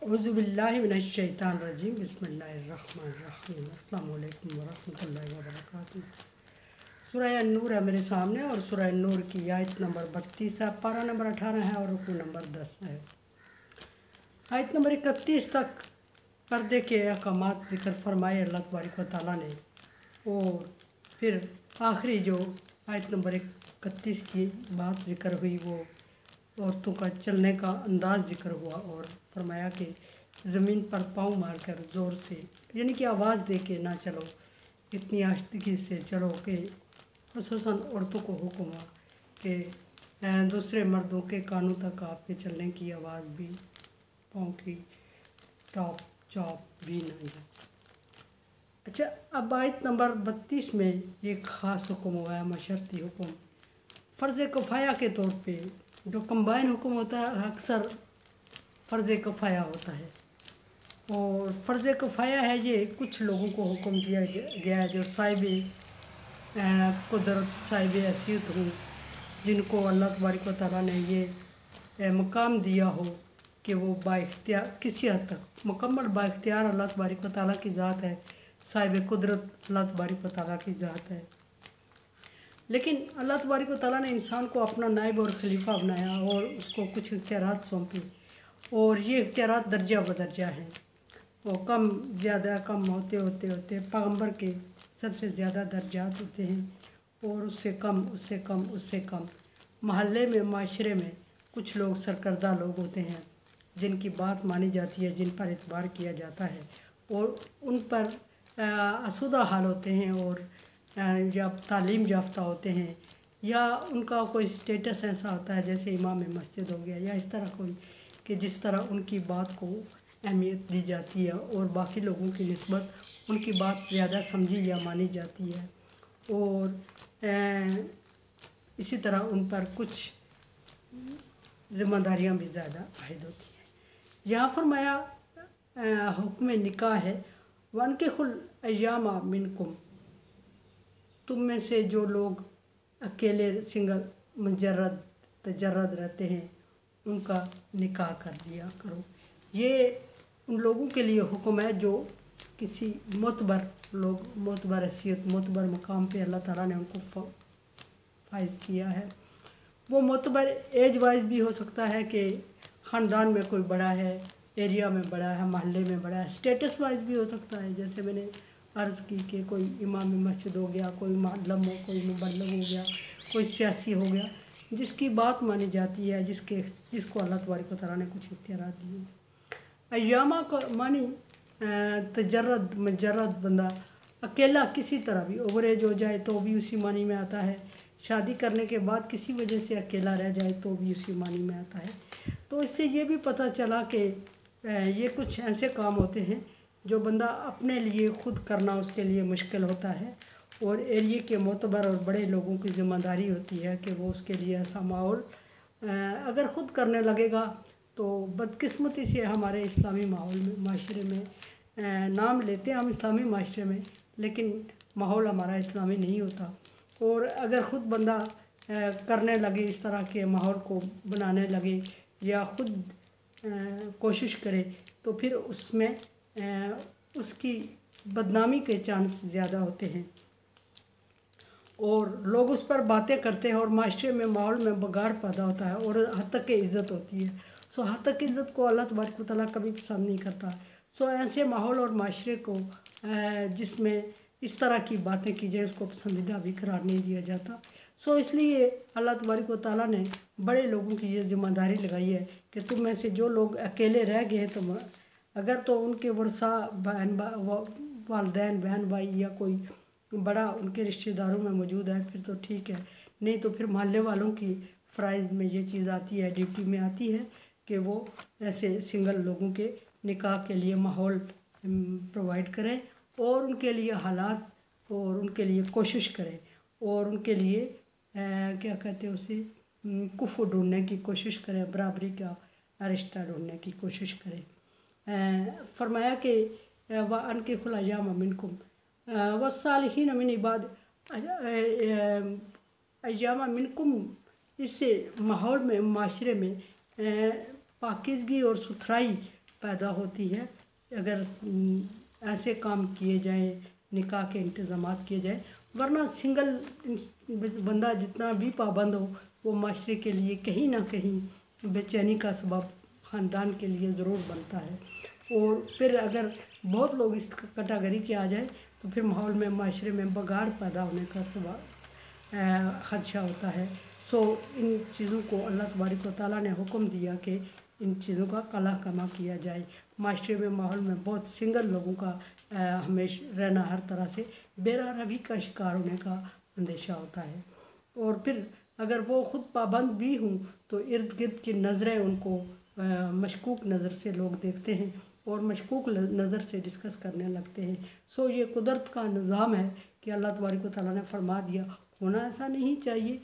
औज़ुबिल्लाहि मिनश्शैतानिर्रजीम बिस्मिल्लाहिर्रहमानिर्रहीम अस्सलामु अलैकुम वरहमतुल्लाहि वबरकातुहू। सूरह नूर है मेरे सामने और सूरह नूर की आयत नंबर 32 है, पारा नंबर 18 है और रुकू नंबर 10 है। आयत नंबर 31 तक पर्दे के अहकामात ज़िक्र फरमाए अल्लाह तबारक व तआला ने, और फिर आखिरी जो आयत नंबर 31 की बात ज़िक्र हुई वो औरतों का चलने का अंदाज़ ज़िक्र हुआ और फरमाया कि ज़मीन पर पाँव मारकर ज़ोर से, यानी कि आवाज़ दे के ना चलो, इतनी आहिस्तगी से चलो कि ख़ुसूसन औरतों को हुक्म हुआ कि दूसरे मर्दों के कानों तक आपके चलने की आवाज़ भी, पाँव की टॉप चॉप भी ना जाए। अच्छा, अब आयत नंबर 32 में एक ख़ास हुक्म हुआ है, मशर्ती हुक्म। फ़र्ज़ किफ़ाया के तौर पे जो कंबाइन हुक्म होता है अक्सर फ़र्ज़ किफ़ाया होता है, और फ़र्ज़ किफ़ाया है ये कुछ लोगों को हुक्म दिया गया है जो साहिब कुदरत साहिब हैसियत हूँ, जिनको अल्लाह तबारक व तआला ने ये मकाम दिया हो कि वो बाइख्तियार किसी हद तक मुकम्मल बाइख्तियार अल्लाह तबारक व तआला की ज़ात है, साहिब कुदरत अल्लाह तबारक व तआला की ज़ात है। लेकिन अल्लाह तबारक व तआला ने इंसान को अपना नायब और खलीफा बनाया और उसको कुछ इख्तियारात सौंपी, और ये इख्तियारात दर्जा बदर्जा हैं। वो कम ज़्यादा कम होते होते होते पैगम्बर के सबसे ज़्यादा दर्जात होते हैं, और उससे कम उससे कम उससे कम महल्ले में माशरे में कुछ लोग सरकर्दा लोग होते हैं जिनकी बात मानी जाती है, जिन पर एतबार किया जाता है और उन पर आसूदा हाल होते हैं, और जब तालीम याफ्ता होते हैं या उनका कोई स्टेटस ऐसा होता है जैसे इमाम मस्जिद हो गया या इस तरह कोई कि जिस तरह उनकी बात को अहमियत दी जाती है और बाकी लोगों की निस्बत उनकी बात ज़्यादा समझी या मानी जाती है, और इसी तरह उन पर कुछ ज़िम्मेदारियाँ भी ज़्यादा आयद होती हैं। यहाँ फरमाया हुक्म निकाह है, वनकिहुल अय्यामा मिनकुम, तुम में से जो लोग अकेले सिंगल मुजर्रद तजर्रद रहते हैं उनका निकाह कर दिया करो। ये उन लोगों के लिए हुक्म है जो किसी मोतबर लोग, मोतबर हैसियत मोतबर मकाम पे अल्लाह ताला ने उनको फाइज किया है। वो मोतबर एज वाइज भी हो सकता है कि ख़ानदान में कोई बड़ा है, एरिया में बड़ा है, महल्ले में बड़ा है, स्टेटस वाइज भी हो सकता है, जैसे मैंने अर्ज़ की कि कोई इमाम मस्जिद हो गया, कोई मालम हो, कोई मुबल्लिग हो गया, कोई सियासी हो गया, जिसकी बात मानी जाती है, जिसको अल्लाह तबारक व तआला ने कुछ इख्तियारात दिए। अय्यामा को मानी तजर्रद मजर्रद बंदा अकेला किसी तरह भी ओवर एज हो जाए तो भी उसी मानी में आता है, शादी करने के बाद किसी वजह से अकेला रह जाए तो भी उसी मानी में आता है। तो इससे ये भी पता चला कि ये कुछ ऐसे काम होते हैं जो बंदा अपने लिए ख़ुद करना उसके लिए मुश्किल होता है, और एरिए के मोतबर और बड़े लोगों की ज़िम्मेदारी होती है कि वो उसके लिए ऐसा माहौल अगर ख़ुद करने लगेगा तो बदकिस्मती से हमारे इस्लामी माहौल में माशरे में नाम लेते हैं हम इस्लामी माशरे में, लेकिन माहौल हमारा इस्लामी नहीं होता। और अगर ख़ुद बंदा करने लगे, इस तरह के माहौल को बनाने लगे या ख़ुद कोशिश करे, तो फिर उसमें उसकी बदनामी के चांस ज़्यादा होते हैं और लोग उस पर बातें करते हैं और माशरे में माहौल में बगाड़ पैदा होता है और हद तक की इज़्ज़त होती है। सो हद तक की इज़्ज़त को अल्लाह तबारक व तआला कभी पसंद नहीं करता। सो ऐसे माहौल और माशरे को जिसमें इस तरह की बातें की जाए उसको पसंदीदा भी करार नहीं दिया जाता। सो इसलिए अल्लाह तबारक व तआला ने बड़े लोगों की ये ज़िम्मेदारी लगाई है कि तुम में से जो लोग अकेले रह गए तो अगर तो उनके वर्सा वालदैन बहन भाई या कोई बड़ा उनके रिश्तेदारों में मौजूद है फिर तो ठीक है, नहीं तो फिर मोहल्ले वालों की फ़राइज़ में ये चीज़ आती है, ड्यूटी में आती है कि वो ऐसे सिंगल लोगों के निकाह के लिए माहौल प्रोवाइड करें और उनके लिए हालात और उनके लिए कोशिश करें और उनके लिए क्या कहते हैं उसे कुफ़ ढूंढने की कोशिश करें, बराबरी का रिश्ता ढूंढने की कोशिश करें। फरमाया कि व अनकिहुल अय्यामा मिनकुम वस्सालिहीन मिन इबाद अय्यामा मिनकुम, इससे माहौल में माशरे में पाकीज़गी और सुथराई پیدا ہوتی ہے اگر ایسے کام کیے جائیں، نکاح کے انتظامات کیے جائیں، ورنہ سنگل بندہ جتنا بھی پابند ہو وہ معاشرے کے لیے کہیں نہ کہیں بے چینی کا سبب خاندان کے لیے ضرور بنتا ہے۔ اور پھر اگر بہت لوگ اس کیٹیگری کے آ جائیں تو پھر ماحول میں، معاشرے میں بگاڑ پیدا ہونے کا سبب خدشہ ہوتا ہے۔ ان چیزوں کو اللہ تبارک و تعالیٰ نے حکم دیا کہ ان چیزوں کا قلع کما کیا جائے۔ معاشرے میں، ماحول میں بہت سنگل لوگوں کا ہمیشہ رہنا ہر طرح سے بے راہ روی کا شکار ہونے کا اندیشہ ہوتا ہے۔ اور پھر اگر وہ خود پابند بھی ہوں تو ارد گرد کی نظریں ان کو مشکوک نظر سے لوگ دیکھتے ہیں اور مشکوک نظر سے ڈسکس کرنے لگتے ہیں۔ یہ قدرت کا نظام ہے کہ اللہ تبارک و تعالیٰ نے فرما دیا، ہونا ایسا نہیں چاہیے۔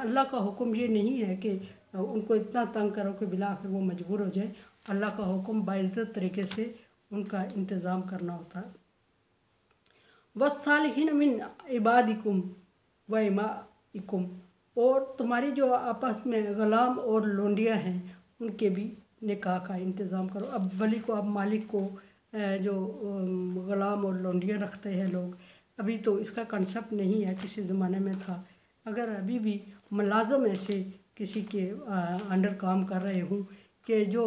اللہ کا حکم یہ نہیں ہے کہ ان کو اتنا تنگ کرو کہ بالآخر وہ مجبور ہو جائیں۔ اللہ کا حکم باعزت طریقے سے ان کا انتظام کرنا ہوتا ہے۔ وَالصَّالِحِينَ مِنْ عِبَادِكُمْ وَإِمَائِكُمْ، اور تمہاری جو آپس میں غلام اور لونڈیاں ہیں ان کے بھی نکاح کا انتظام کرو۔ اب ولی کو، اب مالک کو جو غلام اور لونڈیاں رکھتے ہیں لوگ، ابھی تو اس کا کنسپٹ نہیں ہے، کسی زمانے میں تھا۔ اگر ابھی بھی ملازم ایسے کسی کے انڈر کام کر رہے ہوں کہ جو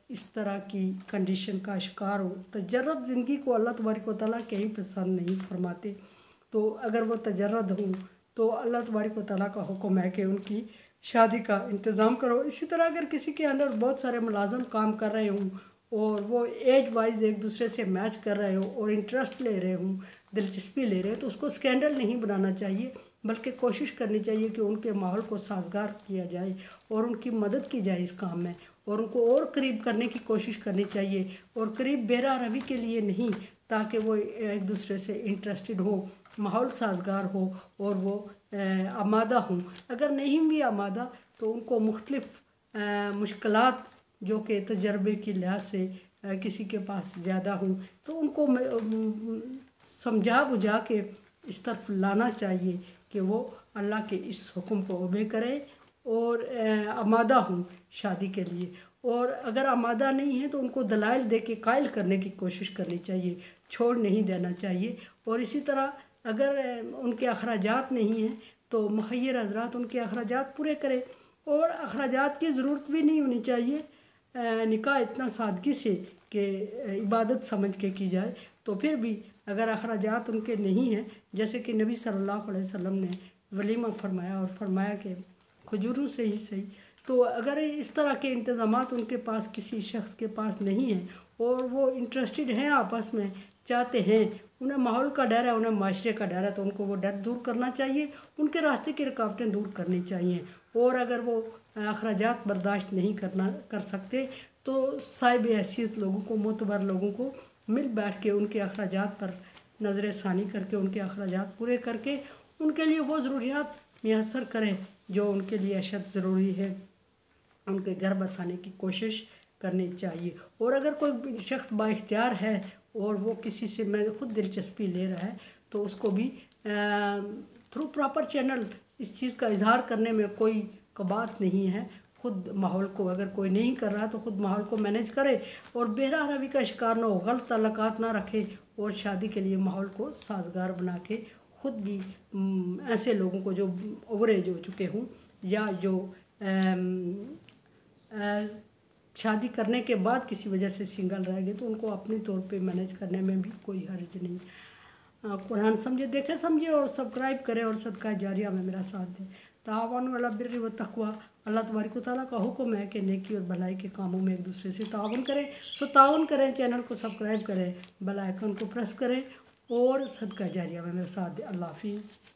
اس طرح کی کنڈیشن کا شکار ہو، تجرد زندگی کو اللہ تبارک و تعالیٰ کہیں پسند نہیں فرماتے، تو اگر وہ تجرد ہوں تو اللہ تبارک و تعالیٰ کا حکم ہے کہ ان کی شادی کا انتظام کرو۔ اسی طرح اگر کسی کے انڈر بہت سارے ملازم کام کر رہے ہوں اور وہ ایج وائز ایک دوسرے سے میچ کر رہے ہوں اور انٹرسٹ لے رہے ہوں، دلچسپی لے رہے ہیں، تو اس کو سکینڈل نہیں بنانا چاہیے، بلکہ کوشش کرنی چاہیے کہ ان کے ماحول کو سازگار کیا جائے اور ان کی مدد کی جائے اس کام میں، اور ان کو اور قریب کرنے کی کوشش کرنی چاہیے، اور قریب بے راہ روی کے لیے نہیں، تاکہ وہ ایک دوسرے سے انٹرسٹڈ ہوں، ماحول سازگار ہو اور وہ آمادہ ہوں۔ اگر نہیں بھی آمادہ تو ان کو مختلف مشکلات جو کہ تجربے کی لحاظ سے کسی کے پاس زیادہ ہوں تو ان کو سمجھا بجھا کے اس طرف لانا چاہیے کہ وہ اللہ کے اس حکم کو اوبے کرے اور آمادہ ہوں شادی کے لیے۔ اور اگر آمادہ نہیں ہے تو ان کو دلائل دے کے قائل کرنے کی کوشش کرنی چاہیے، چھوڑ نہیں دینا چاہیے۔ اور اسی طرح اگر ان کے اخراجات نہیں ہیں تو مخیر حضرات ان کے اخراجات پورے کرے، اور اخراجات کی ضرورت بھی نہیں ہونی چاہیے۔ نکاح اتنا سادگی سے کہ عبادت سمجھ کے کی جائے، تو پھر بھی اگر اخراجات ان کے نہیں ہیں، جیسے کہ نبی صلی اللہ علیہ وسلم نے ولیمہ فرمایا اور فرمایا کہ کھجوروں سے ہی صحیح، تو اگر اس طرح کے انتظامات ان کے پاس کسی شخص کے پاس نہیں ہیں اور وہ انٹرسٹڈ ہیں، آپس میں چاہتے ہیں، انہیں ماحول کا ڈر ہے، انہیں معاشرے کا ڈر ہے، تو ان کو وہ ڈر دور کرنا چاہیے، ان کے راستے کی رکاوٹیں دور کرنی چاہیے۔ اور اگر وہ اخراجات برداشت نہیں کر سکتے تو صاحب حیثیت لوگوں کو، معتبر لوگوں کو مل بیٹھ کے ان کے اخراجات پر نظر ثانی کر کے ان کے اخراجات پورے کر کے ان کے لیے وہ ضروریات میسر کریں جو ان کے لیے اشد ضروری ہے، ان کے گھر بسانے کی کوشش کرنی چاہیے۔ اور اگر کوئی شخص با اختیار ہے اور وہ کسی سے میں خود دلچسپی لے رہا ہے تو اس کو بھی تھرو پراپر چینل اس چیز کا اظہار کرنے میں کوئی کباہت نہیں ہے۔ خود ماحول کو اگر کوئی نہیں کر رہا تو خود ماحول کو مینیج کرے اور بے راہ روی کا شکار نہ ہو، غلط تعلقات نہ رکھے، اور شادی کے لیے ماحول کو سازگار بنا کے خود بھی ایسے لوگوں کو جو اووریج ہو چکے ہوں یا جو شادی کرنے کے بعد کسی وجہ سے سنگل رہ گئے تو ان کو اپنی طور پہ مینیج کرنے میں بھی کوئی حرج نہیں۔ قرآن سمجھے، دیکھے سمجھے، اور سبسکرائب کریں اور صدقہ جاریہ میں میرا ساتھ دیں۔ تعاون علی البر والتقوی، اللہ تبارک و تعالیٰ کا حکم ہے کہ نیکی اور بھلائی کے کاموں میں ایک دوسرے سے تعاون کریں۔ تعاون کریں، چینل کو سبسکرائب کریں، بیل آئیکن کو پریس کریں اور صدقہ جاریہ میں میرا ساتھ دیں۔ اللہ حافظ۔